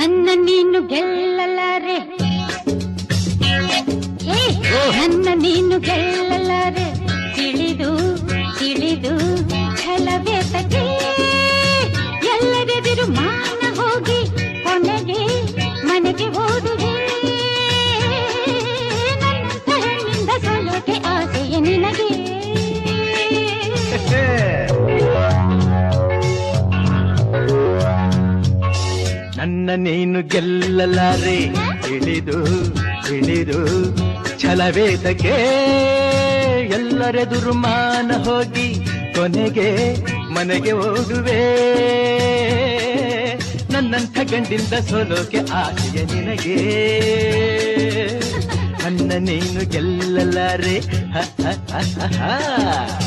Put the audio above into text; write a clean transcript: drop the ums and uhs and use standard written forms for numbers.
ನನ್ನ ನೀನು ಗೆಲ್ಲಲಾರೆ, ನನ್ನ ನೀನು ಗೆಲ್ಲಲಾರೆ. ತಿಳಿದು ತಿಳಿದು ಛಲವೇತಕ್ಕೆ ಎಲ್ಲರೆದಿರು ಮಾನ ಹೋಗಿ ಕೊನೆಗೆ ಮನೆಗೆ ಓದುವೆ. ನನ್ನ ಹೆಣ್ಣಿಂದ ಸೋಲೋಕೆ ಆಸೆಯ ನಿನಗೆ. ನನ್ನ ನೀನು ಗೆಲ್ಲಲಾರೆ, ತಿಳಿದು ತಿಳಿದು ಛಲವೇತಕ್ಕೆ ಎಲ್ಲರೆದುರು ಮಾನ ಹೋಗಿ ಕೊನೆಗೆ ಮನೆಗೆ ಓಡುವೆ. ನನ್ನಂಥ ಗಂಡಿಂದ ಸೋಲೋಕೆ ಆಸೆಯ ನಿನಗೆ. ನನ್ನ ನೀನು ಗೆಲ್ಲಲಾರೆ, ಹ ಹ ಹ ಹ.